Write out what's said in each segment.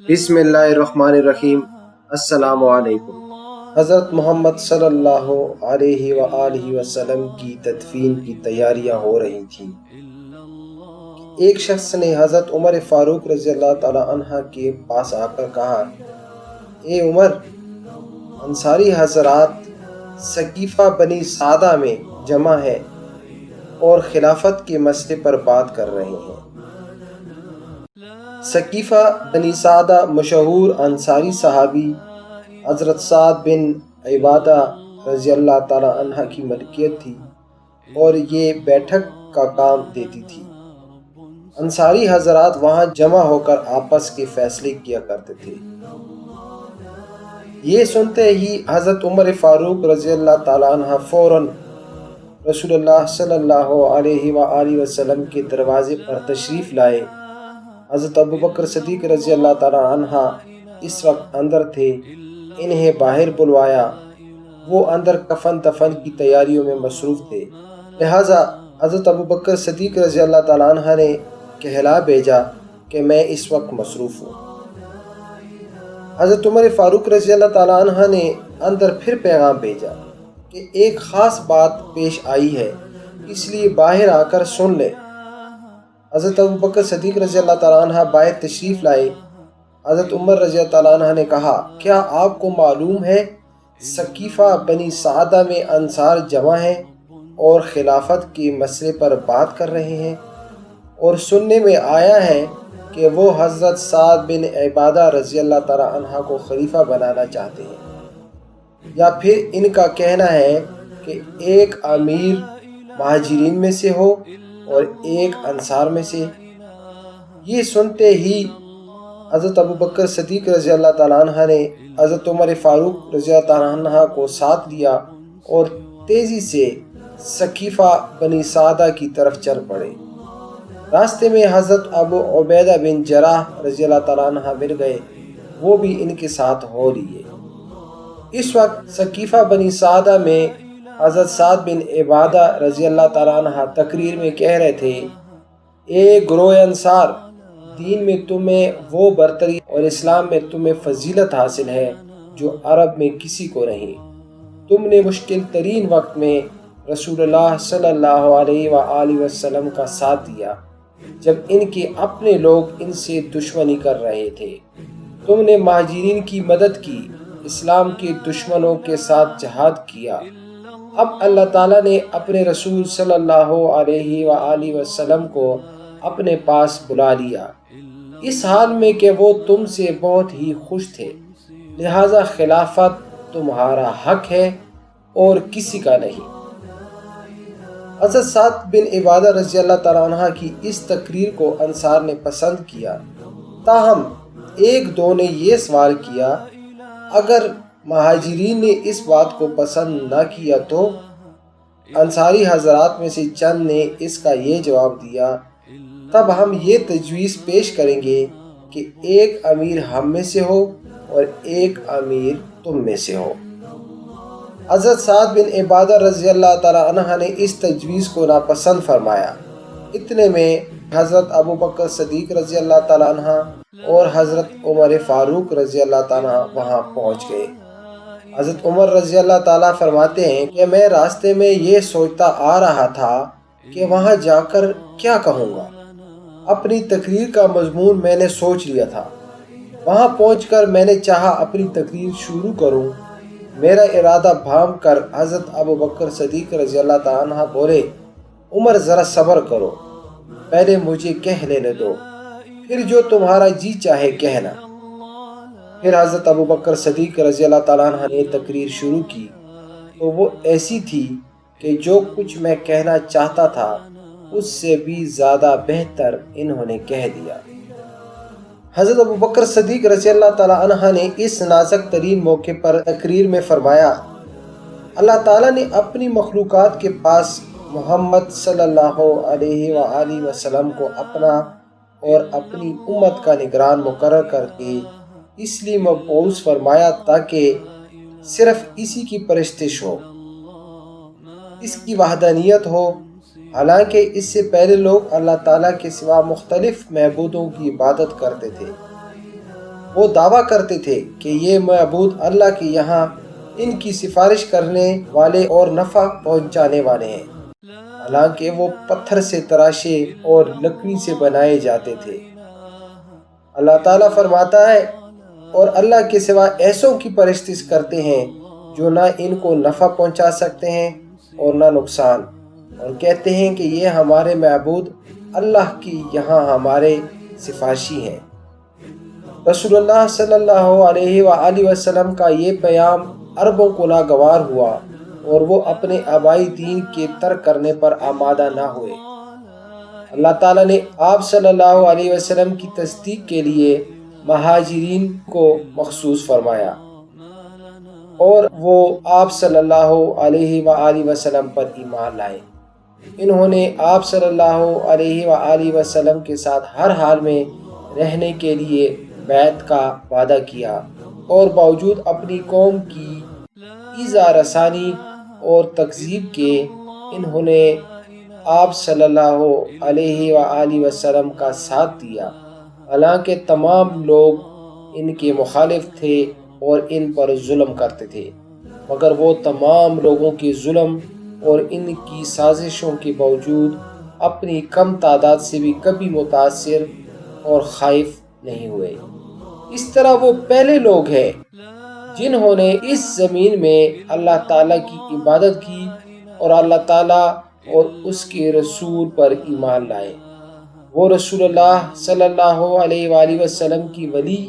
بسم اللہ الرحمن الرحیم۔ السلام علیکم۔ حضرت محمد صلی اللہ علیہ وآلہ وسلم کی تدفین کی تیاریاں ہو رہی تھیں۔ ایک شخص نے حضرت عمر فاروق رضی اللہ تعالی عنہ کے پاس آ کر کہا، اے عمر، انصاری حضرات ثقیفہ بنی سعدہ میں جمع ہے اور خلافت کے مسئلے پر بات کر رہے ہیں۔ ثقیفہ بنی سعدہ مشہور انصاری صحابی حضرت سعد بن عبادہ رضی اللہ تعالی عنہ کی ملکیت تھی اور یہ بیٹھک کا کام دیتی تھی۔ انصاری حضرات وہاں جمع ہو کر آپس کے فیصلے کیا کرتے تھے۔ یہ سنتے ہی حضرت عمر فاروق رضی اللہ تعالی عنہ فوراً رسول اللہ صلی اللہ علیہ وآلہ وسلم کے دروازے پر تشریف لائے۔ حضرت ابوبکر صدیق رضی اللہ تعالی عنہ اس وقت اندر تھے، انہیں باہر بلوایا۔ وہ اندر کفن دفن کی تیاریوں میں مصروف تھے، لہٰذا حضرت ابوبکر صدیق رضی اللہ تعالی عنہ نے کہلا بھیجا کہ میں اس وقت مصروف ہوں۔ حضرت عمر فاروق رضی اللہ تعالی عنہ نے اندر پھر پیغام بھیجا کہ ایک خاص بات پیش آئی ہے، اس لیے باہر آ کر سن لیں۔ حضرت ابوبکر صدیق رضی اللہ تعالیٰ عنہ باہر تشریف لائے۔ حضرت عمر رضی اللہ تعالیٰ عنہ نے کہا، کیا آپ کو معلوم ہے ثقیفہ بنی سعدہ میں انصار جمع ہیں اور خلافت کے مسئلے پر بات کر رہے ہیں، اور سننے میں آیا ہے کہ وہ حضرت سعد بن عبادہ رضی اللہ تعالیٰ عنہ کو خلیفہ بنانا چاہتے ہیں، یا پھر ان کا کہنا ہے کہ ایک امیر مہاجرین میں سے ہو اور ایک انصار میں سے۔ یہ سنتے ہی حضرت ابوبکر صدیق رضی اللہ تعالیٰ عنہ نے حضرت عمر فاروق رضی اللہ تعالیٰ عنہ کو ساتھ لیا اور تیزی سے ثقیفہ بنی سعدہ کی طرف چل پڑے۔ راستے میں حضرت ابو عبیدہ بن جراح رضی اللہ تعالیٰ عنہ مل گئے، وہ بھی ان کے ساتھ ہو لیے۔ اس وقت ثقیفہ بنی سعدہ میں حضرت سعد بن عبادہ رضی اللہ تعالیٰ عنہ تقریر میں کہہ رہے تھے، اے گروہ انصار، دین میں تمہیں وہ برتری اور اسلام میں تمہیں فضیلت حاصل ہے جو عرب میں کسی کو نہیں۔ تم نے مشکل ترین وقت میں رسول اللہ صلی اللہ علیہ وآلہ وسلم کا ساتھ دیا جب ان کے اپنے لوگ ان سے دشمنی کر رہے تھے۔ تم نے مہاجرین کی مدد کی، اسلام کے دشمنوں کے ساتھ جہاد کیا۔ اب اللہ تعالیٰ نے اپنے رسول صلی اللہ علیہ وآلہ وسلم کو اپنے پاس بلا لیا، اس حال میں کہ وہ تم سے بہت ہی خوش تھے، لہٰذا خلافت تمہارا حق ہے اور کسی کا نہیں۔ حضرت سعد بن عبادہ رضی اللہ تعالیٰ عنہ کی اس تقریر کو انصار نے پسند کیا، تاہم ایک دو نے یہ سوال کیا، اگر مہاجرین نے اس بات کو پسند نہ کیا تو؟ انصاری حضرات میں سے چند نے اس کا یہ جواب دیا، تب ہم یہ تجویز پیش کریں گے کہ ایک امیر ہم میں سے ہو اور ایک امیر تم میں سے ہو۔ حضرت سعد بن عبادہ رضی اللہ تعالی عنہ نے اس تجویز کو ناپسند فرمایا۔ اتنے میں حضرت ابوبکر صدیق رضی اللہ تعالی عنہ اور حضرت عمر فاروق رضی اللہ تعالی عنہ وہاں پہنچ گئے۔ حضرت عمر رضی اللہ تعالیٰ فرماتے ہیں کہ میں راستے میں یہ سوچتا آ رہا تھا کہ وہاں جا کر کیا کہوں گا۔ اپنی تقریر کا مضمون میں نے سوچ لیا تھا۔ وہاں پہنچ کر میں نے چاہا اپنی تقریر شروع کروں۔ میرا ارادہ بھانپ کر حضرت ابوبکر صدیق رضی اللہ تعالیٰ عنہ بولے، عمر ذرا صبر کرو، پہلے مجھے کہہ لینے دو، پھر جو تمہارا جی چاہے کہنا۔ پھر حضرت ابوبکر صدیق رضی اللہ تعالیٰ عنہ نے تقریر شروع کی تو وہ ایسی تھی کہ جو کچھ میں کہنا چاہتا تھا اس سے بھی زیادہ بہتر انہوں نے کہہ دیا۔ حضرت ابوبکر صدیق رضی اللہ تعالیٰ عنہ نے اس نازک ترین موقع پر تقریر میں فرمایا، اللہ تعالیٰ نے اپنی مخلوقات کے پاس محمد صلی اللہ علیہ وآلہ وسلم کو اپنا اور اپنی امت کا نگران مقرر کر کے اس لیے مبعوث فرمایا تاکہ صرف اسی کی پرستش ہو، اس کی وحدانیت ہو، حالانکہ اس سے پہلے لوگ اللہ تعالیٰ کے سوا مختلف معبودوں کی عبادت کرتے تھے۔ وہ دعویٰ کرتے تھے کہ یہ معبود اللہ کے یہاں ان کی سفارش کرنے والے اور نفع پہنچانے والے ہیں، حالانکہ وہ پتھر سے تراشے اور لکڑی سے بنائے جاتے تھے۔ اللہ تعالیٰ فرماتا ہے، اور اللہ کے سوا ایسوں کی پرستش کرتے ہیں جو نہ ان کو نفع پہنچا سکتے ہیں اور نہ نقصان، اور کہتے ہیں کہ یہ ہمارے معبود اللہ کی یہاں ہمارے سفارشی ہیں۔ رسول اللہ صلی اللہ علیہ وآلہ وسلم کا یہ پیام عربوں کو ناگوار ہوا اور وہ اپنے آبائی دین کے ترک کرنے پر آمادہ نہ ہوئے۔ اللہ تعالیٰ نے آپ صلی اللہ علیہ وسلم کی تصدیق کے لیے مہاجرین کو مخصوص فرمایا، اور وہ آپ صلی اللہ علیہ وآلہ وسلم پر ایمان لائے۔ انہوں نے آپ صلی اللہ علیہ وآلہ وسلم کے ساتھ ہر حال میں رہنے کے لیے بیعت کا وعدہ کیا، اور باوجود اپنی قوم کی ایذا رسانی اور تکذیب کے انہوں نے آپ صلی اللہ علیہ وآلہ وسلم کا ساتھ دیا، حالانکہ تمام لوگ ان کے مخالف تھے اور ان پر ظلم کرتے تھے، مگر وہ تمام لوگوں کے ظلم اور ان کی سازشوں کے باوجود اپنی کم تعداد سے بھی کبھی متاثر اور خائف نہیں ہوئے۔ اس طرح وہ پہلے لوگ ہیں جنہوں نے اس زمین میں اللہ تعالیٰ کی عبادت کی اور اللہ تعالیٰ اور اس کے رسول پر ایمان لائے۔ وہ رسول اللہ صلی اللہ علیہ وآلہ وسلم کی ولی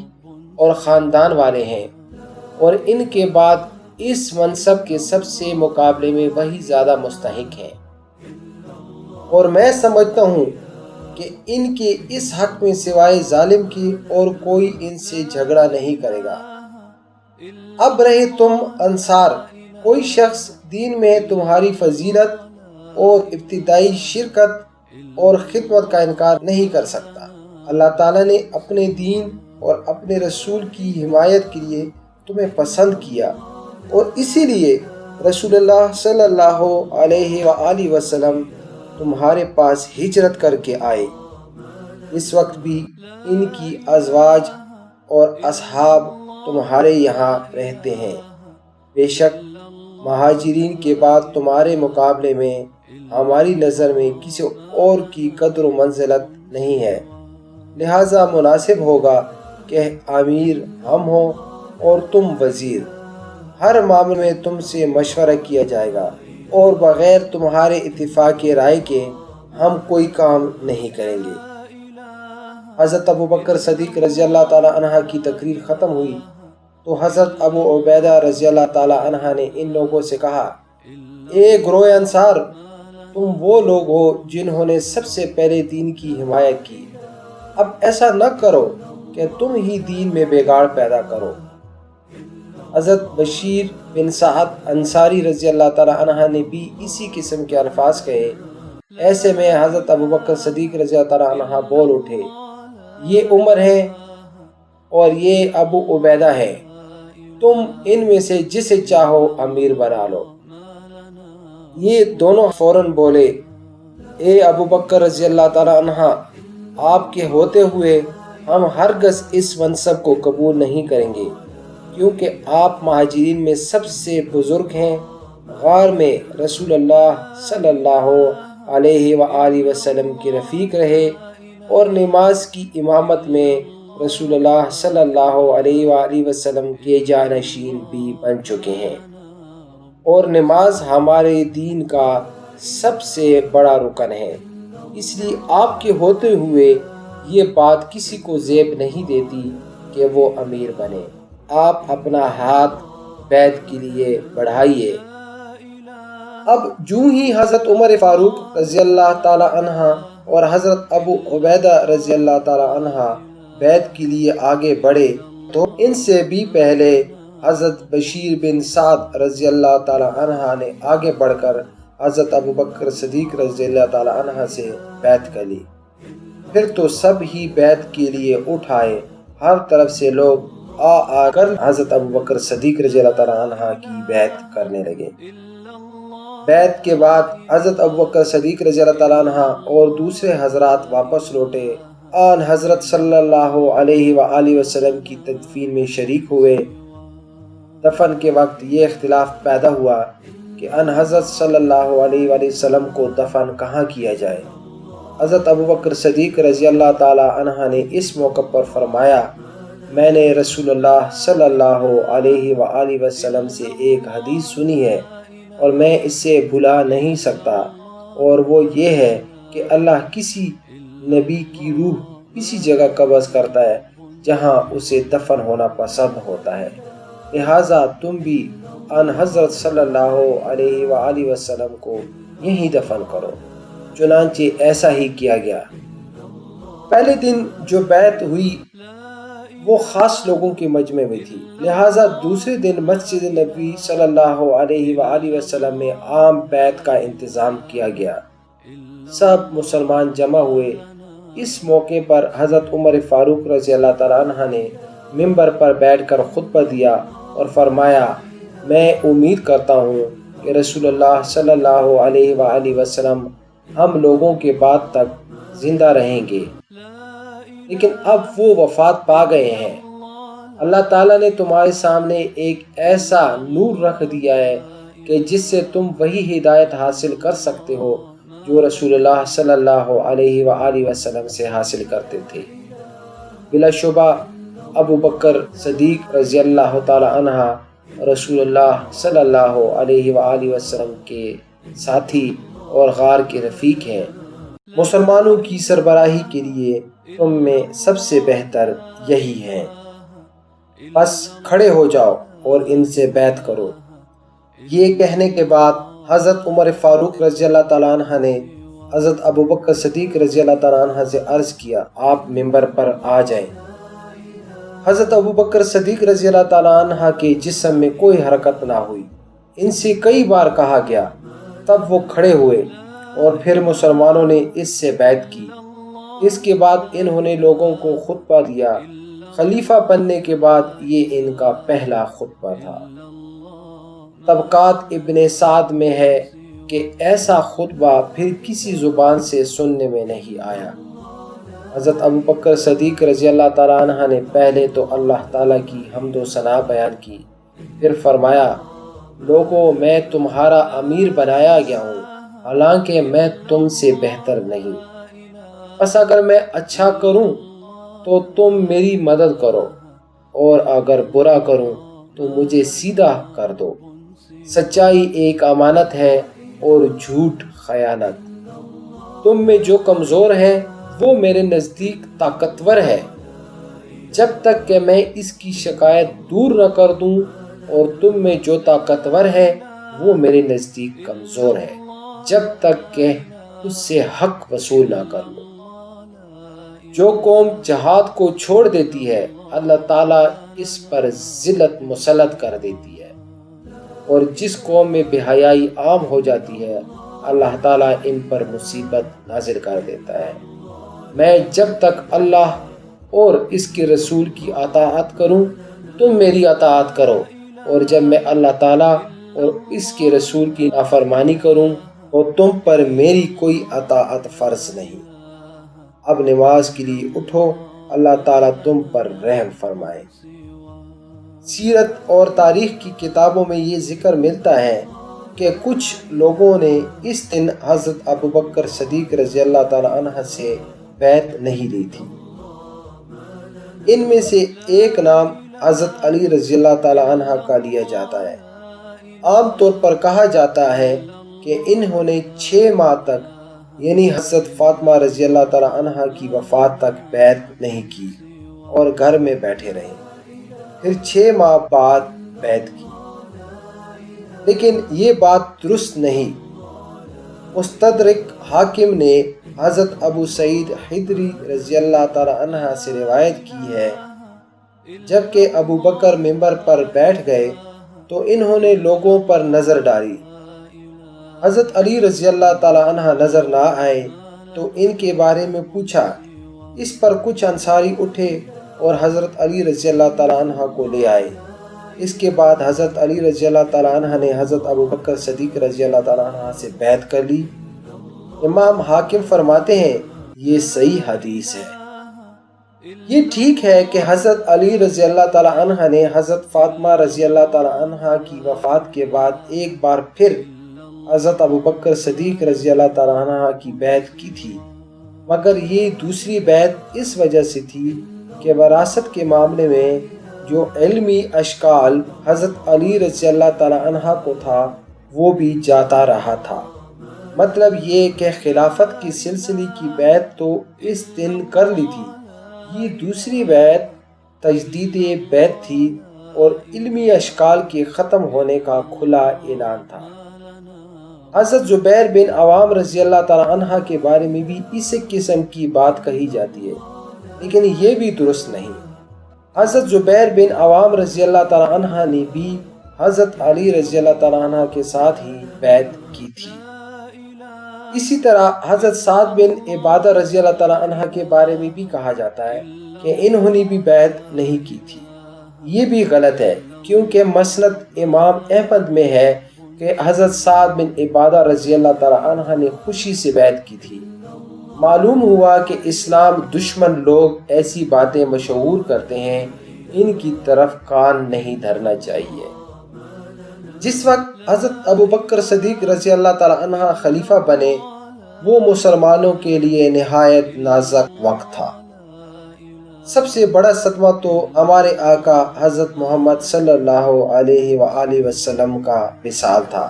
اور خاندان والے ہیں، اور ان کے بعد اس منصب کے سب سے مقابلے میں وہی زیادہ مستحق ہیں، اور میں سمجھتا ہوں کہ ان کے اس حق میں سوائے ظالم کی اور کوئی ان سے جھگڑا نہیں کرے گا۔ اب رہے تم انصار، کوئی شخص دین میں تمہاری فضیلت اور ابتدائی شرکت اور خدمت کا انکار نہیں کر سکتا۔ اللہ تعالیٰ نے اپنے دین اور اپنے رسول کی حمایت کے لیے تمہیں پسند کیا، اور اسی لیے رسول اللہ صلی اللہ علیہ وآلہ وسلم تمہارے پاس ہجرت کر کے آئے۔ اس وقت بھی ان کی ازواج اور اصحاب تمہارے یہاں رہتے ہیں۔ بے شک مہاجرین کے بعد تمہارے مقابلے میں ہماری نظر میں کسی اور کی قدر و منزلت نہیں ہے، لہٰذا مناسب ہوگا کہ امیر ہم ہوں اور تم وزیر۔ ہر معاملے میں تم سے مشورہ کیا جائے گا، اور بغیر تمہارے اتفاق رائے کے ہم کوئی کام نہیں کریں گے۔ حضرت ابو بکر صدیق رضی اللہ تعالیٰ عنہ کی تقریر ختم ہوئی تو حضرت ابو عبیدہ رضی اللہ تعالیٰ عنہ نے ان لوگوں سے کہا، اے گروہ انصار، تم وہ لوگ ہو جنہوں نے سب سے پہلے دین کی حمایت کی، اب ایسا نہ کرو کہ تم ہی دین میں بگاڑ پیدا کرو۔ حضرت بشیر بن سعد انصاری رضی اللہ تعالیٰ عنہ نے بھی اسی قسم کے الفاظ کہے۔ ایسے میں حضرت ابو بکر صدیق رضی اللہ تعالیٰ عنہ بول اٹھے، یہ عمر ہے اور یہ ابو عبیدہ ہے، تم ان میں سے جسے چاہو امیر بنا لو۔ یہ دونوں فوراً بولے، اے ابو بکر رضی اللہ تعالیٰ عنہ، آپ کے ہوتے ہوئے ہم ہرگز اس منصب کو قبول نہیں کریں گے، کیونکہ آپ مہاجرین میں سب سے بزرگ ہیں، غار میں رسول اللہ صلی اللہ علیہ وآلہ وسلم کے رفیق رہے، اور نماز کی امامت میں رسول اللہ صلی اللہ علیہ وآلہ وسلم کے جانشین بھی بن چکے ہیں، اور نماز ہمارے دین کا سب سے بڑا رکن ہے۔ اس لیے آپ کے ہوتے ہوئے یہ بات کسی کو زیب نہیں دیتی کہ وہ امیر بنے۔ آپ اپنا ہاتھ بیعت کے لیے بڑھائیے۔ اب جو ہی حضرت عمر فاروق رضی اللہ تعالیٰ عنہ اور حضرت ابو عبیدہ رضی اللہ تعالیٰ عنہ بیعت کے لیے آگے بڑھے تو ان سے بھی پہلے حضرت بشیر بن سعد رضی اللہ تعالیٰ عنہ نے آگے بڑھ کر حضرت ابو بکر صدیق رضی اللہ تعالیٰ عنہ سے بیعت کر لی۔ پھر تو سب ہی بیعت کے لیے اٹھ آئے، ہر طرف سے لوگ آ کر حضرت ابو بکر صدیق رضی اللہ تعالیٰ عنہ کی بیعت کرنے لگے۔ بیعت کے بعد حضرت ابو بکر صدیق رضی اللہ تعالیٰ عنہ اور دوسرے حضرات واپس لوٹے آن حضرت صلی اللہ علیہ وآلہ وسلم کی تدفین میں شریک ہوئے۔ دفن کے وقت یہ اختلاف پیدا ہوا کہ ان حضرت صلی اللہ علیہ وآلہ وسلم کو دفن کہاں کیا جائے۔ حضرت ابوبکر صدیق رضی اللہ تعالی عنہ نے اس موقع پر فرمایا، میں نے رسول اللہ صلی اللہ علیہ وآلہ وسلم سے ایک حدیث سنی ہے اور میں اسے بھلا نہیں سکتا، اور وہ یہ ہے کہ اللہ کسی نبی کی روح کسی جگہ قبض کرتا ہے جہاں اسے دفن ہونا پسند ہوتا ہے، لہٰذا تم بھی ان حضرت صلی اللہ علیہ وآلہ وسلم کو یہیں دفن کرو۔ چنانچہ ایسا ہی کیا گیا۔ پہلے دن جو بیعت ہوئی وہ خاص لوگوں کے مجمع میں تھی، لہٰذا دوسرے دن مسجد نبوی صلی اللہ علیہ وآلہ وسلم میں عام بیعت کا انتظام کیا گیا۔ سب مسلمان جمع ہوئے۔ اس موقع پر حضرت عمر فاروق رضی اللہ تعالیٰ عنہ نے ممبر پر بیٹھ کر خطبہ دیا اور فرمایا، میں امید کرتا ہوں کہ رسول اللہ صلی اللہ علیہ وآلہ وسلم ہم لوگوں کے بعد تک زندہ رہیں گے، لیکن اب وہ وفات پا گئے ہیں۔ اللہ تعالیٰ نے تمہارے سامنے ایک ایسا نور رکھ دیا ہے کہ جس سے تم وہی ہدایت حاصل کر سکتے ہو جو رسول اللہ صلی اللہ علیہ وآلہ وسلم سے حاصل کرتے تھے۔ بلا شبہ ابو بکر صدیق رضی اللہ تعالی عنہ رسول اللہ صلی اللہ علیہ وآلہ وسلم کے ساتھی اور غار کے رفیق ہیں۔ مسلمانوں کی سربراہی کے لیے تم میں سب سے بہتر یہی ہیں، بس کھڑے ہو جاؤ اور ان سے بیعت کرو۔ یہ کہنے کے بعد حضرت عمر فاروق رضی اللہ تعالیٰ عنہ نے حضرت ابوبکر صدیق رضی اللہ تعالیٰ عنہ سے عرض کیا، آپ ممبر پر آ جائیں۔ حضرت ابوبکر صدیق رضی اللہ تعالیٰ عنہ کے جسم میں کوئی حرکت نہ ہوئی۔ ان سے کئی بار کہا گیا، تب وہ کھڑے ہوئے اور پھر مسلمانوں نے اس سے بیعت کی۔ اس کے بعد انہوں نے لوگوں کو خطبہ دیا۔ خلیفہ بننے کے بعد یہ ان کا پہلا خطبہ تھا۔ طبقات ابن سعد میں ہے کہ ایسا خطبہ پھر کسی زبان سے سننے میں نہیں آیا۔ حضرت ابوبکر صدیق رضی اللہ تعالیٰ عنہ نے پہلے تو اللہ تعالیٰ کی حمد و ثنا بیان کی، پھر فرمایا، لوگوں میں تمہارا امیر بنایا گیا ہوں، حالانکہ میں تم سے بہتر نہیں۔ بس اگر میں اچھا کروں تو تم میری مدد کرو، اور اگر برا کروں تو مجھے سیدھا کر دو۔ سچائی ایک امانت ہے اور جھوٹ خیانت۔ تم میں جو کمزور ہے وہ میرے نزدیک طاقتور ہے، جب تک کہ میں اس کی شکایت دور نہ کر دوں، اور تم میں جو طاقتور ہے وہ میرے نزدیک کمزور ہے، جب تک کہ اس سے حق وصول نہ کر لو۔ جو قوم جہاد کو چھوڑ دیتی ہے اللہ تعالیٰ اس پر ذلت مسلط کر دیتی ہے، اور جس قوم میں بے حیائی عام ہو جاتی ہے اللہ تعالیٰ ان پر مصیبت نازل کر دیتا ہے۔ میں جب تک اللہ اور اس کے رسول کی اطاعت کروں تم میری اطاعت کرو، اور جب میں اللہ تعالیٰ اور اس کے رسول کی نافرمانی کروں تو تم پر میری کوئی اطاعت فرض نہیں۔ اب نماز کے لیے اٹھو، اللہ تعالیٰ تم پر رحم فرمائے۔ سیرت اور تاریخ کی کتابوں میں یہ ذکر ملتا ہے کہ کچھ لوگوں نے اس دن حضرت ابوبکر صدیق رضی اللہ تعالیٰ عنہ سے بیعت نہیں لی تھی۔ ان میں سے ایک نام حضرت علی رضی اللہ تعالیٰ عنہ کا لیا جاتا ہے۔ عام طور پر کہا جاتا ہے کہ انہوں نے 6 ماہ تک، یعنی حضرت فاطمہ رضی اللہ تعالیٰ عنہ کی وفات تک بیعت نہیں کی اور گھر میں بیٹھے رہے، پھر 6 ماہ بعد بیعت کی، لیکن یہ بات درست نہیں۔ مستدرک حاکم نے حضرت ابو سعید خدری رضی اللہ تعالی عنہ سے روایت کی ہے، جبکہ ابو بکر ممبر پر بیٹھ گئے تو انہوں نے لوگوں پر نظر ڈالی۔ حضرت علی رضی اللہ تعالی عنہ نظر نہ آئے تو ان کے بارے میں پوچھا۔ اس پر کچھ انصاری اٹھے اور حضرت علی رضی اللہ تعالی عنہ کو لے آئے۔ اس کے بعد حضرت علی رضی اللہ تعالی عنہ نے حضرت ابو بکر صدیق رضی اللہ تعالی عنہ سے بیعت کر لی۔ امام حاکم فرماتے ہیں یہ صحیح حدیث ہے۔ یہ ٹھیک ہے کہ حضرت علی رضی اللہ تعالیٰ عنہ نے حضرت فاطمہ رضی اللہ تعالیٰ عنہ کی وفات کے بعد ایک بار پھر حضرت ابوبکر صدیق رضی اللہ تعالیٰ عنہ کی بیعت کی تھی، مگر یہ دوسری بیعت اس وجہ سے تھی کہ وراثت کے معاملے میں جو علمی اشکال حضرت علی رضی اللہ تعالیٰ عنہ کو تھا وہ بھی جاتا رہا تھا۔ مطلب یہ کہ خلافت کی سلسلے کی بیعت تو اس دن کر لی تھی، یہ دوسری بیعت تجدید بیعت تھی اور علمی اشکال کے ختم ہونے کا کھلا اعلان تھا۔ حضرت زبیر بن عوام رضی اللہ تعالیٰ عنہ کے بارے میں بھی اس قسم کی بات کہی جاتی ہے، لیکن یہ بھی درست نہیں۔ حضرت زبیر بن عوام رضی اللہ تعالیٰ عنہ نے بھی حضرت علی رضی اللہ تعالیٰ عنہ کے ساتھ ہی بیعت کی تھی۔ اسی طرح حضرت سعد بن عبادہ رضی اللہ تعالیٰ عنہ کے بارے میں بھی کہا جاتا ہے کہ انہوں نے بھی بیعت نہیں کی تھی۔ یہ بھی غلط ہے، کیونکہ مسند امام احمد میں ہے کہ حضرت سعد بن عبادہ رضی اللہ تعالیٰ عنہ نے خوشی سے بیعت کی تھی۔ معلوم ہوا کہ اسلام دشمن لوگ ایسی باتیں مشہور کرتے ہیں، ان کی طرف کان نہیں دھرنا چاہیے۔ جس وقت حضرت ابوبکر صدیق رضی اللہ تعالیٰ عنہ خلیفہ بنے، وہ مسلمانوں کے لیے نہایت نازک وقت تھا۔ سب سے بڑا صدمہ تو ہمارے آقا حضرت محمد صلی اللہ علیہ وآلہ وسلم کا وصال تھا۔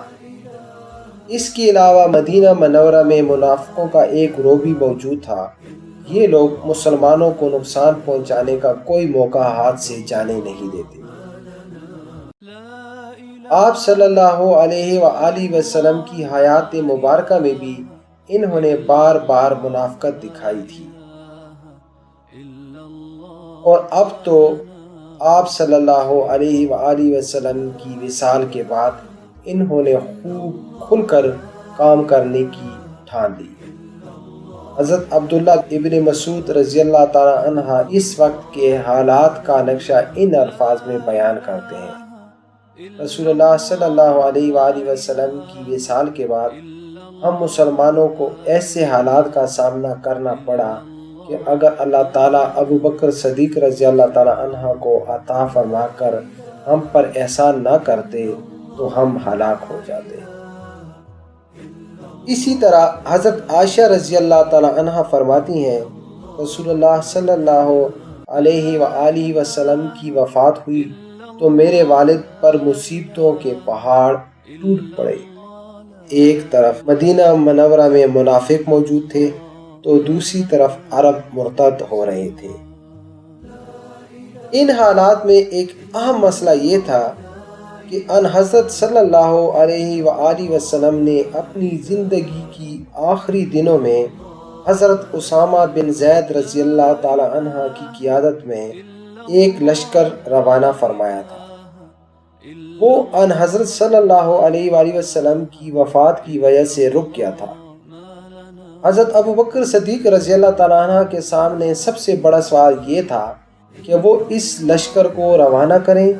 اس کے علاوہ مدینہ منورہ میں منافقوں کا ایک گروہ بھی موجود تھا۔ یہ لوگ مسلمانوں کو نقصان پہنچانے کا کوئی موقع ہاتھ سے جانے نہیں دیتے۔ آپ صلی اللہ علیہ وآلہ وسلم کی حیات مبارکہ میں بھی انہوں نے بار بار منافقت دکھائی تھی، اور اب تو آپ صلی اللہ علیہ وآلہ وسلم کی وصال کے بعد انہوں نے خوب کھل کر کام کرنے کی ٹھان لی۔ حضرت عبداللہ ابن مسعود رضی اللہ تعالیٰ عنہ اس وقت کے حالات کا نقشہ ان الفاظ میں بیان کرتے ہیں۔ رسول اللہ صلی اللہ علیہ وآلہ وسلم کی وصال کے بعد ہم مسلمانوں کو ایسے حالات کا سامنا کرنا پڑا کہ اگر اللہ تعالیٰ ابوبکر صدیق رضی اللہ تعالیٰ عنہ کو عطا فرما کر ہم پر احسان نہ کرتے تو ہم ہلاک ہو جاتے۔ اسی طرح حضرت عائشہ رضی اللہ تعالیٰ عنہ فرماتی ہیں، رسول اللہ صلی اللہ علیہ وآلہ وسلم کی وفات ہوئی تو میرے والد پر مصیبتوں کے پہاڑ ٹوٹ پڑے۔ ایک طرف مدینہ منورہ میں منافق موجود تھے تو دوسری طرف عرب مرتد ہو رہے تھے۔ ان حالات میں ایک اہم مسئلہ یہ تھا کہ ان حضرت صلی اللہ علیہ وآلہ وسلم نے اپنی زندگی کی آخری دنوں میں حضرت اسامہ بن زید رضی اللہ تعالی عنہ کی قیادت میں ایک لشکر روانہ فرمایا تھا۔ وہ ان حضرت صلی اللہ علیہ وآلہ وسلم کی وفات کی وجہ سے رک گیا تھا۔ حضرت ابوبکر صدیق رضی اللہ تعالیٰ عنہ کے سامنے سب سے بڑا سوال یہ تھا کہ وہ اس لشکر کو روانہ کریں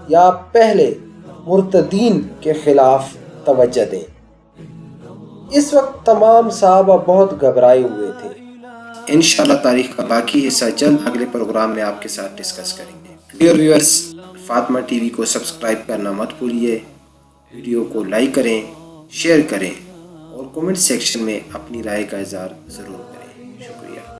یا پہلے مرتدین کے خلاف توجہ دیں۔ اس وقت تمام صحابہ بہت گھبرائے ہوئے تھے۔ انشاءاللہ تاریخ کا باقی حصہ جلد اگلے پروگرام میں آپ کے ساتھ ڈسکس کریں گے۔ Dear viewers, Fatima T V کو سبسکرائب کرنا مت بھولیے، ویڈیو کو لائک کریں، شیئر کریں اور کمنٹ سیکشن میں اپنی رائے کا اظہار ضرور کریں۔